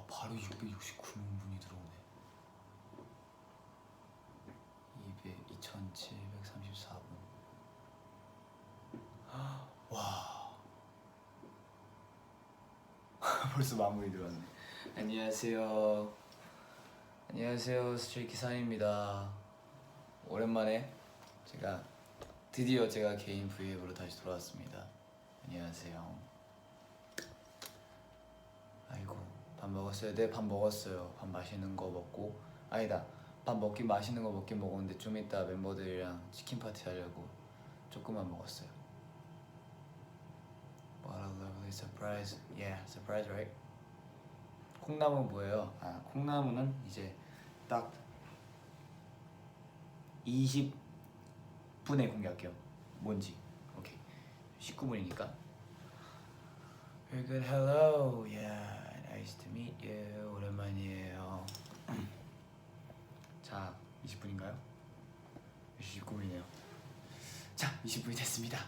바로 669명분이 들어오네. 2734분. 와. 벌써 마무리 들어왔네. 안녕하세요. 안녕하세요. 스트레이키상입니다. 오랜만에 드디어 제가 개인 브이앱으로 다시 돌아왔습니다. 안녕하세요. 아이고, 밥 먹었어요? 네, 밥 먹었어요. 밥 맛있는 거 먹고, 아니다, 밥 먹긴 맛있는 거 먹긴 먹었는데 좀 이따 멤버들이랑 치킨 파티 하려고 조금만 먹었어요. What a lovely surprise. Yeah, surprise, right? 콩나무 뭐예요? 콩나무는 이제 딱 20분에 공개할게요. 뭔지. 오케이. 19분이니까. Very good. Hello. Yeah, nice to meet you. 오랜만이에요. 자, 20분인가요? 19분이네요. 자, 20분이 됐습니다.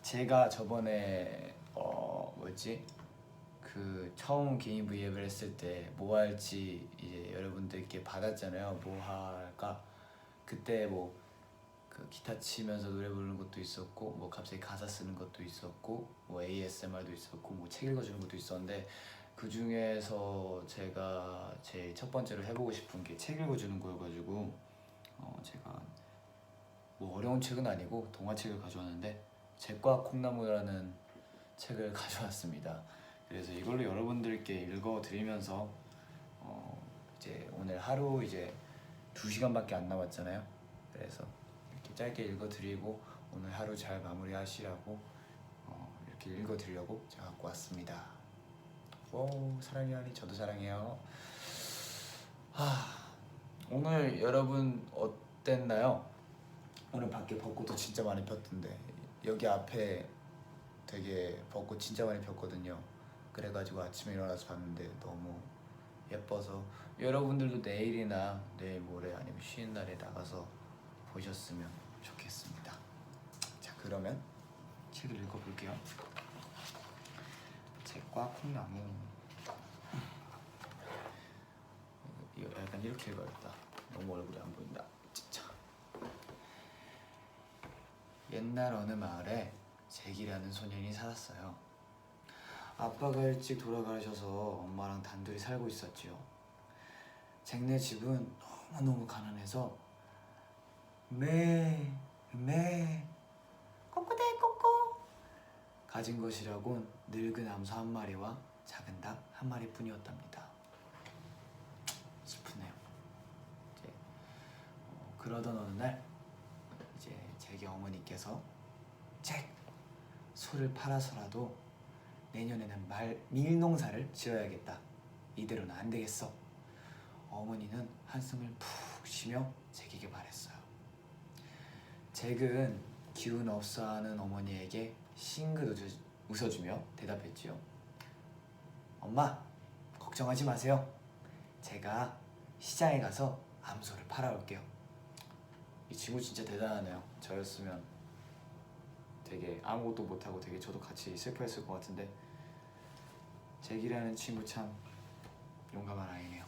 제가 저번에 그 처음 개인 브이앱을 했을 때 뭐 할지 이제 여러분들께 받았잖아요. 뭐 할까? 그때 뭐 그 기타 치면서 노래 부르는 것도 있었고, 뭐 갑자기 가사 쓰는 것도 있었고, 뭐 ASMR도 있었고, 뭐 책 읽어주는 것도 있었는데, 그 중에서 제가 제일 첫 번째로 해보고 싶은 게 책 읽어주는 거여가지고 제가 뭐 어려운 책은 아니고 동화책을 가져왔는데, 책과 콩나무라는 책을 가져왔습니다. 그래서 이걸로 여러분들께 읽어드리면서 이제 오늘 하루 이제 2시간밖에 안 남았잖아요. 그래서 이렇게 짧게 읽어드리고 오늘 하루 잘 마무리하시라고 이렇게 읽어드리려고 제가 갖고 왔습니다. 오, 사랑해요. 저도 사랑해요. 오늘 여러분 어땠나요? 오늘 밖에 벚꽃도 진짜 많이 폈던데, 여기 앞에 되게 벚꽃 진짜 많이 폈거든요. 그래가지고 아침에 일어나서 봤는데 너무 예뻐서 여러분들도 내일이나 내일 모레 아니면 쉬는 날에 나가서 보셨으면 좋겠습니다. 자, 그러면 책을 읽어볼게요. 책과 콩나무. 이거 약간 이렇게 읽어야겠다. 너무 얼굴이 안 보인다. 진짜. 옛날 어느 마을에 잭이라는 소년이 살았어요. 아빠가 일찍 돌아가셔서 엄마랑 단둘이 살고 있었지요. 잭네 집은 너무너무 가난해서 매 꼬꼬대 꼬꼬 가진 것이라곤 늙은 암소 한 마리와 작은 닭 한 마리뿐이었답니다. 슬프네요. 이제 그러던 어느 날 이제 잭의 어머니께서 잭! 소를 팔아서라도 내년에는 밀농사를 지어야겠다. 이대로는 안 되겠어. 어머니는 한숨을 푹 쉬며 잭에게 말했어요. 잭은 기운 없어하는 어머니에게 싱긋 웃어주며 대답했지요. 엄마, 걱정하지 마세요. 제가 시장에 가서 암소를 팔아올게요. 이 친구 진짜 대단하네요. 저였으면 되게 아무것도 못하고 되게 저도 같이 슬퍼했을 것 같은데, 잭이라는 친구 참 용감한 아이네요.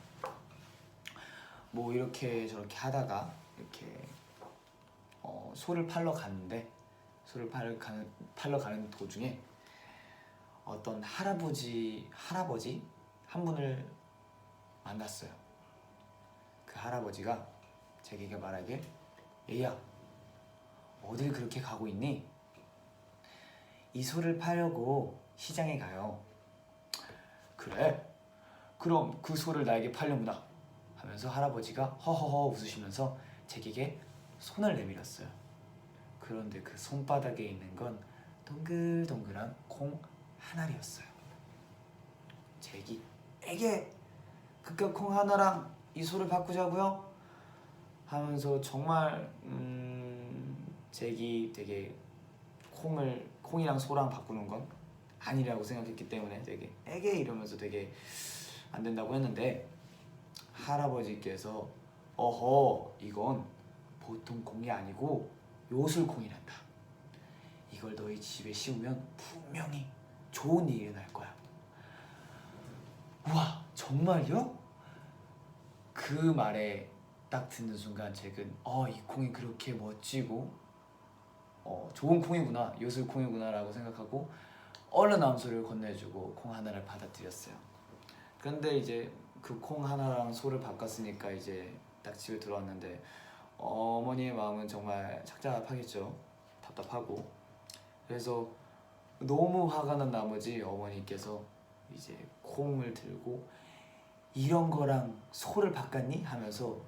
뭐 이렇게 저렇게 하다가 이렇게 소를 팔러 갔는데, 소를 팔러 가는 도중에 어떤 할아버지 한 분을 만났어요. 그 할아버지가 잭에게 말하길, 얘야, 어딜 그렇게 가고 있니? 이 소를 파려고 시장에 가요. 그래? 그럼 그 소를 나에게 팔려무나 하면서 할아버지가 허허허 웃으시면서 잭에게 손을 내밀었어요. 그런데 그 손바닥에 있는 건 동글동글한 콩 한 알이었어요. 잭이 에게 그깟 콩 하나랑 이 소를 바꾸자고요? 하면서 정말 잭이 되게 콩이랑 소랑 바꾸는 건 아니라고 생각했기 때문에 되게 에게 이러면서 되게 안 된다고 했는데, 할아버지께서 어허, 이건 보통 콩이 아니고 요술콩이란다. 이걸 너희 집에 심으면 분명히 좋은 일이 날 거야. 우와, 정말요? 그 말에 딱 듣는 순간 잭은 이 콩이 그렇게 멋지고 좋은 콩이구나, 요술 콩이구나 라고 생각하고 얼른 암소를 건네주고 콩 하나를 받아들였어요. 그런데 이제 그 콩 하나랑 소를 바꿨으니까 이제 딱 집에 들어왔는데 어머니의 마음은 정말 착잡하겠죠. 답답하고. 그래서 너무 화가 난 나머지 어머니께서 이제 콩을 들고 이런 거랑 소를 바꿨니? 하면서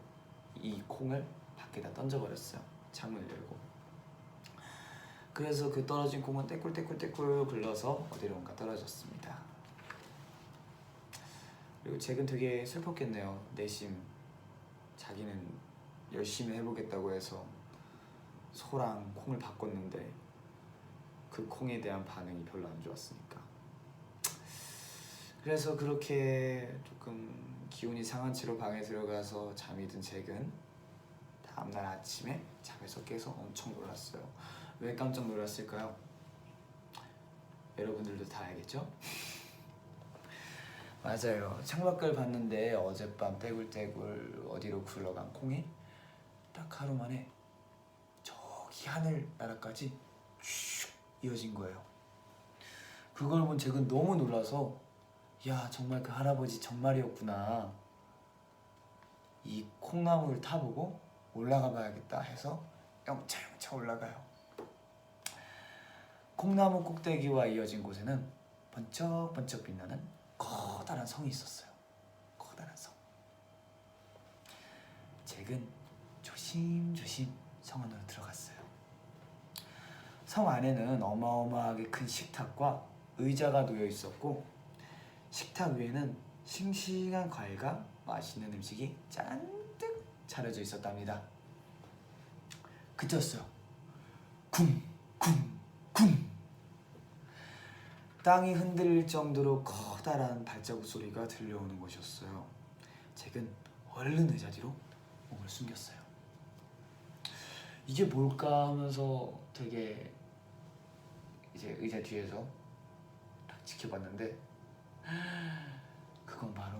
이 콩을 밖에다 던져버렸어요. 창문을 열고. 그래서 그 떨어진 콩은 떼꿀떼꿀떼꿀 굴러서 어디론가 떨어졌습니다. 그리고 잭은 되게 슬펐겠네요. 내심 자기는 열심히 해보겠다고 해서 소랑 콩을 바꿨는데 그 콩에 대한 반응이 별로 안 좋았으니까. 그래서 그렇게 조금 기운이 상한 채로 방에 들어가서 잠이 든 잭은 다음날 아침에 잠에서 깨서 엄청 놀랐어요. 왜 깜짝 놀랐을까요? 여러분들도 다 알겠죠? 맞아요. 창밖을 봤는데 어젯밤 떼굴떼굴 어디로 굴러간 콩이 딱 하루 만에 저기 하늘 나라까지 쭉 이어진 거예요. 그걸 본 잭은 너무 놀라서 야, 정말 그 할아버지 정말이었구나. 이 콩나무를 타보고 올라가 봐야겠다 해서 영차영차 올라가요. 콩나무 꼭대기와 이어진 곳에는 번쩍번쩍 빛나는 커다란 성이 있었어요. 커다란 성. 잭은 조심조심 성 안으로 들어갔어요. 성 안에는 어마어마하게 큰 식탁과 의자가 놓여 있었고 식탁 위에는 싱싱한 과일과 맛있는 음식이 잔뜩 차려져 있었답니다. 그때였어요. 쿵쿵쿵. 땅이 흔들릴 정도로 커다란 발자국 소리가 들려오는 곳이었어요. 잭은 얼른 의자 뒤로 몸을 숨겼어요. 이게 뭘까 하면서 되게 이제 의자 뒤에서 딱 지켜봤는데 그건 바로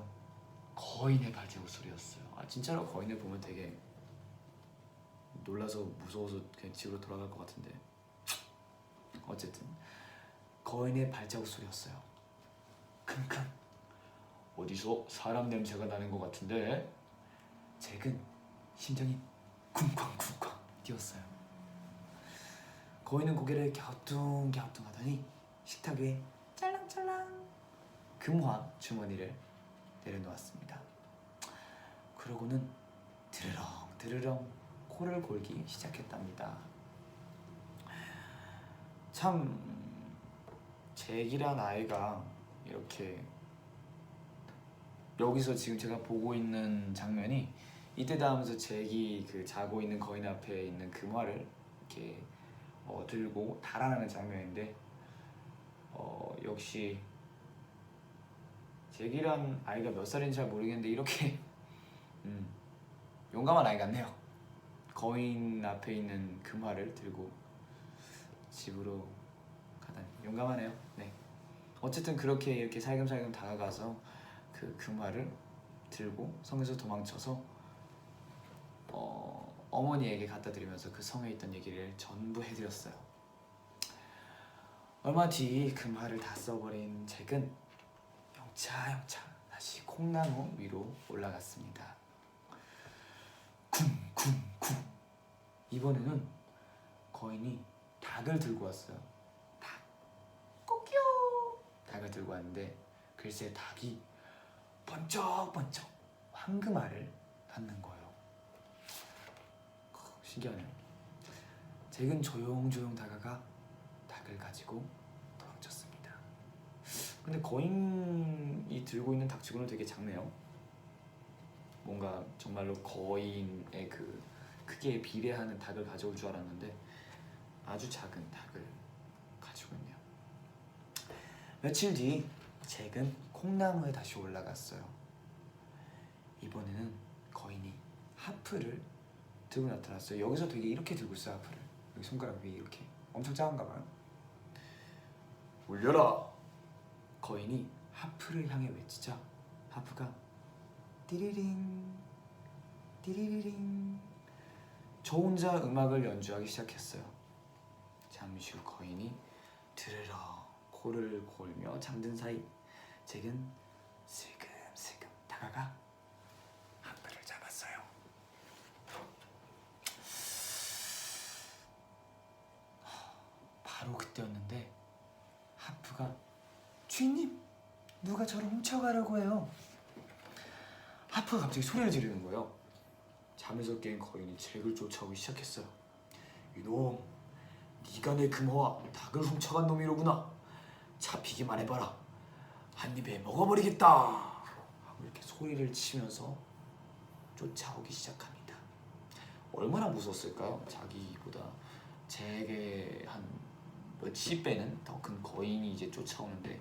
거인의 발자국 소리였어요. 진짜로 거인을 보면 되게 놀라서 무서워서 그냥 집으로 돌아갈 것 같은데 어쨌든 거인의 발자국 소리였어요. 킁킁. 어디서 사람 냄새가 나는 것 같은데? 잭은 심장이 쿵쾅쿵쾅 뛰었어요. 거인은 고개를 갸우뚱갸우뚱 하더니 식탁 위에 짤랑짤랑 금화 주머니를 내려놓았습니다. 그러고는 드르렁 드르렁 코를 골기 시작했답니다. 참 잭이란 아이가 이렇게 여기서 지금 제가 보고 있는 장면이 이때다 하면서 잭이 그 자고 있는 거인 앞에 있는 금화를 이렇게 들고 달아나는 장면인데 역시 잭이란 아이가 몇 살인지 잘 모르겠는데 이렇게 용감한 아이 같네요. 거인 앞에 있는 금화를 들고 집으로 가다니 용감하네요. 네. 어쨌든 그렇게 이렇게 살금살금 다가가서 그 금화를 들고 성에서 도망쳐서 어머니에게 갖다 드리면서 그 성에 있던 얘기를 전부 해드렸어요. 얼마 뒤 금화를 다 써버린 잭은 영차영차 다시 콩나무 위로 올라갔습니다. 쿵쿵쿵. 이번에는 거인이 닭을 들고 왔어요. 닭. 꼬끼요. 닭을 들고 왔는데 글쎄 닭이 번쩍번쩍 황금알을 낳는 거예요. 신기하네요. 잭은 조용조용 다가가 닭을 가지고 도망쳤습니다. 근데 거인이 들고 있는 닭치고는 되게 작네요. 뭔가 정말로 거인의 그 크기에 비례하는 닭을 가져올 줄 알았는데 아주 작은 닭을 가지고 있네요. 며칠 뒤 잭은 콩나무에 다시 올라갔어요. 이번에는 거인이 하프를 들고 나타났어요. 여기서 되게 이렇게 들고 있어요. 하프를 여기 손가락 위에 이렇게 엄청 작은가 봐요. 울려라! 거인이 하프를 향해 외치자 하프가 띠리링 띠리링 저 혼자 음악을 연주하기 시작했어요. 잠시 후 거인이 드르러 코를 골며 잠든 사이 잭은 슬금슬금 다가가 하프를 잡았어요. 바로 그때였는데 하프가 주인님 누가 저를 훔쳐가려고 해요. 하프가 갑자기 소리를 지르는 거예요. 잠에서 깬 거인이 잭을 쫓아오기 시작했어요. 이놈 네가 내 금화와 닭을 훔쳐간 놈이로구나. 잡히기만 해봐라. 한 입에 먹어버리겠다. 하고 이렇게 소리를 치면서 쫓아오기 시작합니다. 얼마나 무서웠을까요? 자기보다 잭의 한 몇십 배는 더 큰 거인이 이제 쫓아오는데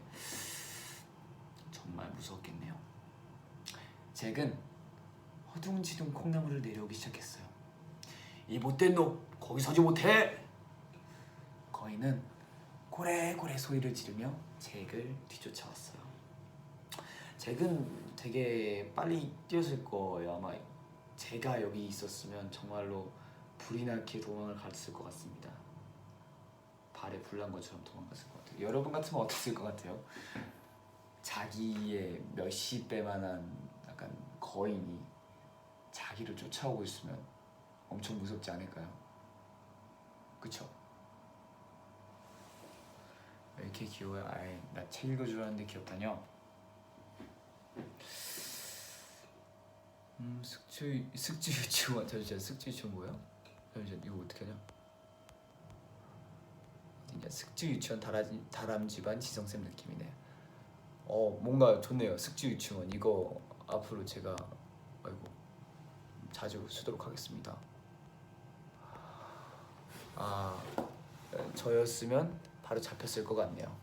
정말 무서웠겠네요. 잭은 허둥지둥 콩나물을 내려오기 시작했어요. 이 못된 놈 거기 서지 못해. 거인은 고래고래 소리를 지르며 잭을 뒤쫓아왔어요. 잭은 되게 빨리 뛰었을 거예요. 아마 제가 여기 있었으면 정말로 불이 나게 도망을 갔을 것 같습니다. 발에 불 난 것처럼 도망갔을 것 같아요. 여러분 같으면 어땠을 것 같아요? 자기의 몇십 배만한 약간 거인이 자기를 쫓아오고 있으면 엄청 무섭지 않을까요? 그쵸? 왜 이렇게 귀여워요? 아이, 나 책 읽어주려 하는데 귀엽다뇨? 숙주 유치원. 잠시만, 숙주 유치원 뭐야? 잠시만, 이거 어떻게 하냐? 숙주 유치원 다람쥐반 지성쌤 느낌이네. 뭔가 좋네요. 숙주 유치원 이거 앞으로 제가 자주 쓰도록 하겠습니다. 저였으면 바로 잡혔을 것 같네요.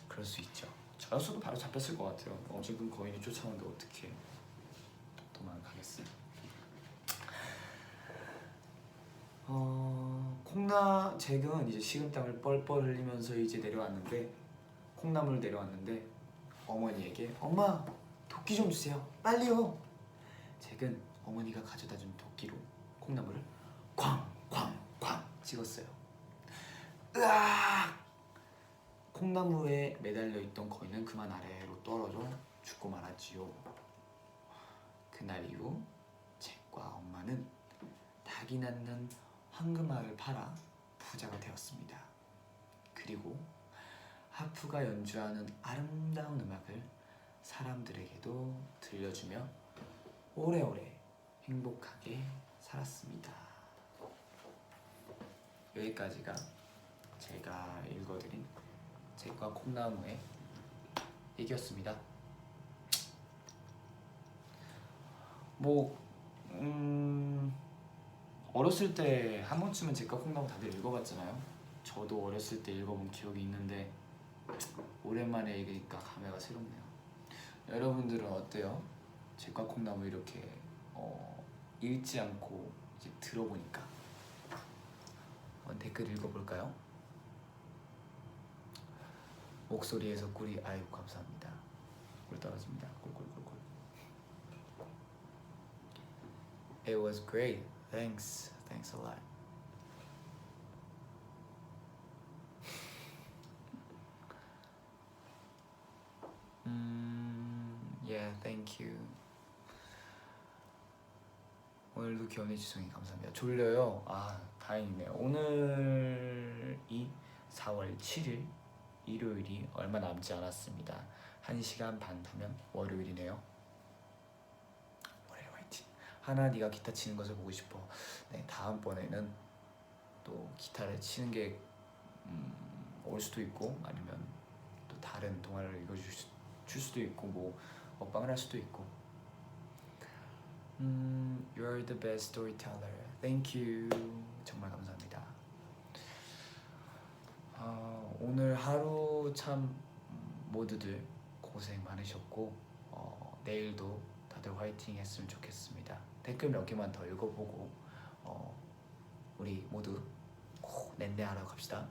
그럴 수 있죠. 저였어도 바로 잡혔을 것 같아요. 엄청 큰 거인이 쫓아오는데 어떻게 도망가겠어요. 잭은 이제 식은땀을 뻘뻘 흘리면서 이제 내려왔는데 콩나물을 내려왔는데 어머니에게 엄마 도끼 좀 주세요 빨리요. 잭은 어머니가 가져다준 도끼로 콩나물을 쾅쾅쾅 찍었어요. 으악! 콩나무에 매달려있던 거인은 그만 아래로 떨어져 죽고 말았지요. 그날 이후 잭과 엄마는 닭이 낳는 황금알을 팔아 부자가 되었습니다. 그리고 하프가 연주하는 아름다운 음악을 사람들에게도 들려주며 오래오래 행복하게 살았습니다. 여기까지가 제가 읽어드린 잭과 콩나무의 얘기였습니다. 어렸을 때 한 번쯤은 잭과 콩나무 다들 읽어봤잖아요. 저도 어렸을 때 읽어본 기억이 있는데 오랜만에 읽으니까 감회가 새롭네요. 여러분들은 어때요? 잭과 콩나무 이렇게 읽지 않고 이제 들어보니까 한번 댓글 읽어볼까요? 목소리에서 꿀이 아이고 감사합니다. 꿀 떨어집니다. 꿀꿀꿀꿀. It was great. Thanks a lot. Yeah, thank you. 오늘도 기원해 주셔서 감사합니다. 졸려요? 다행이네요. 오늘이 4월 7일 일요일이 얼마 남지 않았습니다. 1시간 반 후면 월요일이네요. 월요일 화이팅. 하나 네가 기타 치는 것을 보고 싶어. 네, 다음번에는 또 기타를 치는 게 올 수도 있고 아니면 또 다른 동화를 읽어줄 수도 있고 뭐 먹방을 할 수도 있고. You're the best storyteller. Thank you. 정말 감사합니다. 오늘 하루 참 모두들 고생 많으셨고 내일도 다들 화이팅 했으면 좋겠습니다. 댓글 몇 개만 더 읽어보고 우리 모두 낸내하러 갑시다.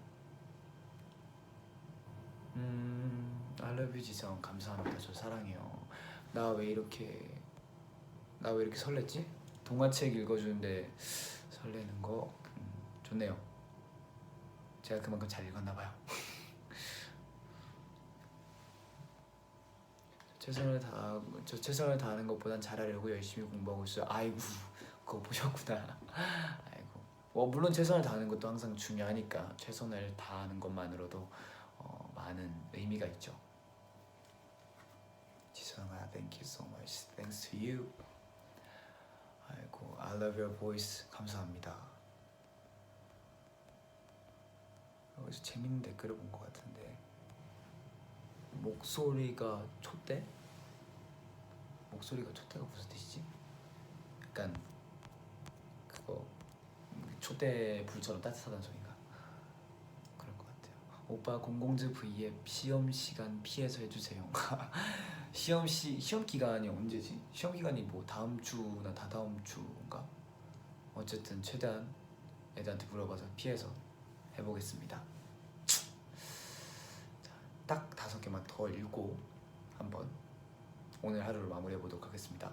I love you 지성 감사합니다. 저 사랑해요. 나 왜 이렇게 설렜지? 동화책 읽어주는데 설레는 거 좋네요. 제가 그만큼 잘 읽었나 봐요. 최선을 다하는 것보단 잘하려고 열심히 공부하고 있어요. 아이고, 그거 보셨구나. 아이고. 물론 최선을 다하는 것도 항상 중요하니까 최선을 다하는 것만으로도 많은 의미가 있죠. 지성아, thank you so much. Thanks to you. 아이고, I love your voice. 감사합니다. 여기서 재밌는 댓글을 본 것 같은데, 목소리가 촛대? 목소리가 촛대가 무슨 뜻이지? 약간 그거 촛대 불처럼 따뜻하다는 소리인가? 그럴 것 같아요. 오빠 공공즈 V앱 시험 시간 피해서 해주세요. 시험 기간이 언제지? 시험 기간이 뭐 다음 주나 다다음 주인가? 어쨌든 최대한 애들한테 물어봐서 피해서 해보겠습니다. 자, 딱 5개만 더 읽고 한번 오늘 하루를 마무리해보도록 하겠습니다.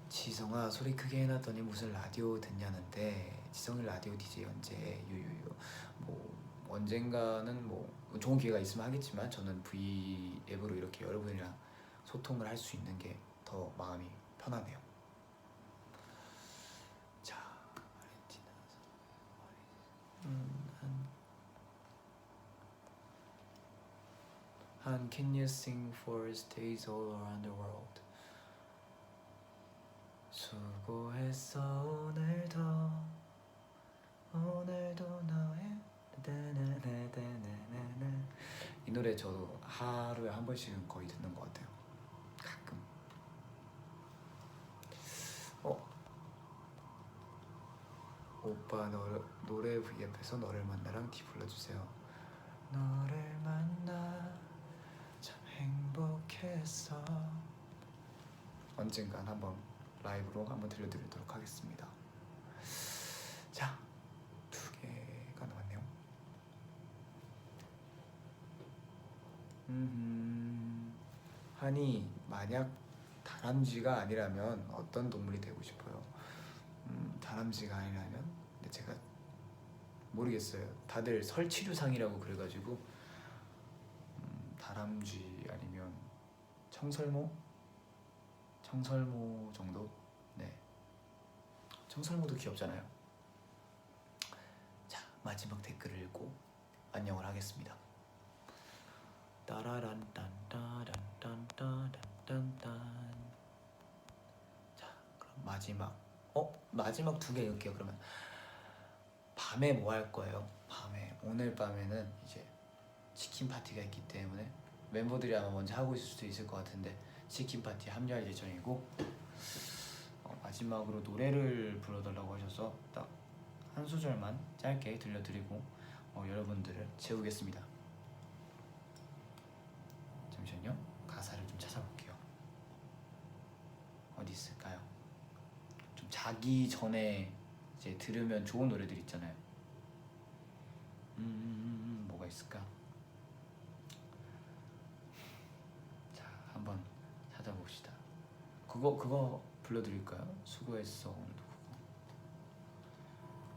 지성아, 소리 크게 해놨더니 무슨 라디오 듣냐는데, 지성이 라디오 DJ 언제? 유유유. 뭐 언젠가는 뭐 좋은 기회가 있으면 하겠지만, 저는 V 앱으로 이렇게 여러분이랑 소통을 할 수 있는 게 더 마음이 편하네요. 자, 한 Can you sing for stays all around the world? 수고했어 오늘도 너의 이 노래 저도 하루에 한 번씩은 거의 듣는 것 같아요. 가끔. 오빠 노래 V앱에서 너를 만나랑 디 불러주세요. 너를 만나 참 행복했어. 언젠간 한번 라이브로 한번 들려드리도록 하겠습니다. 자, 2개가 남았네요. 한이 만약 다람쥐가 아니라면 어떤 동물이 되고 싶어요? 다람쥐가 아니라면? 근데 제가 모르겠어요. 다들 설치류상이라고 그래가지고 다람쥐 아니면 청설모 정도? 네, 청설모도 귀엽잖아요. 자, 마지막 댓글을 읽고 안녕을 하겠습니다. 따라란딴따란딴따란딴딴. 자, 그럼 마지막 2개 읽을게요. 그러면 밤에 뭐 할 거예요? 오늘 밤에는 이제 치킨 파티가 있기 때문에 멤버들이 아마 먼저 하고 있을 수도 있을 것 같은데 치킨 파티에 합류할 예정이고, 마지막으로 노래를 불러달라고 하셔서 딱 한 소절만 짧게 들려드리고 여러분들을 재우겠습니다. 잠시만요. 가사를 좀 찾아볼게요. 어디 있을까요? 좀 자기 전에 이제 들으면 좋은 노래들 있잖아요. 뭐가 있을까? 자, 한번 찾아봅시다. 그거 불러드릴까요? 수고했어 오늘도.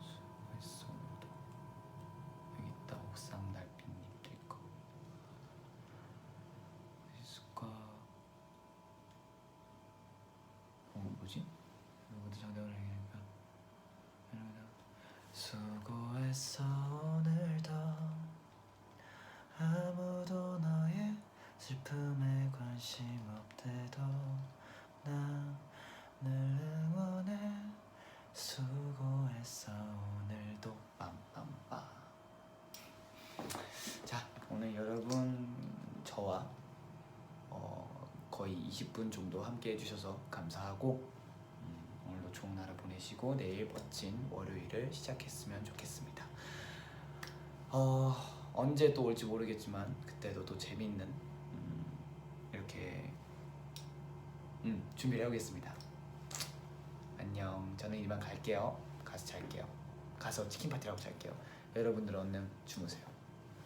수고했어 오늘도. 여기 있다. 옥상 달빛님 뜰 거. 어디 있을까? 뭐지? 어디 장담을 해야겠다. 수고했어 오늘도 아무도 너의 슬픔에 관심 없대도 나 늘 응원해. 수고했어 오늘도 빰빰빰. 자, 오늘 여러분 저와 거의 20분 정도 함께 해주셔서 감사하고 오늘도 좋은 하루 보내시고 내일 멋진 월요일을 시작했으면 좋겠습니다. 언제 또 올지 모르겠지만 그때도 또 재밌는 이렇게 준비를 해오겠습니다. 안녕. 저는 이만 갈게요. 가서 잘게요. 가서 치킨 파티라고 잘게요. 여러분들 얼른 주무세요.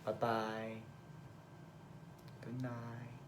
바이바이. 굿나잇.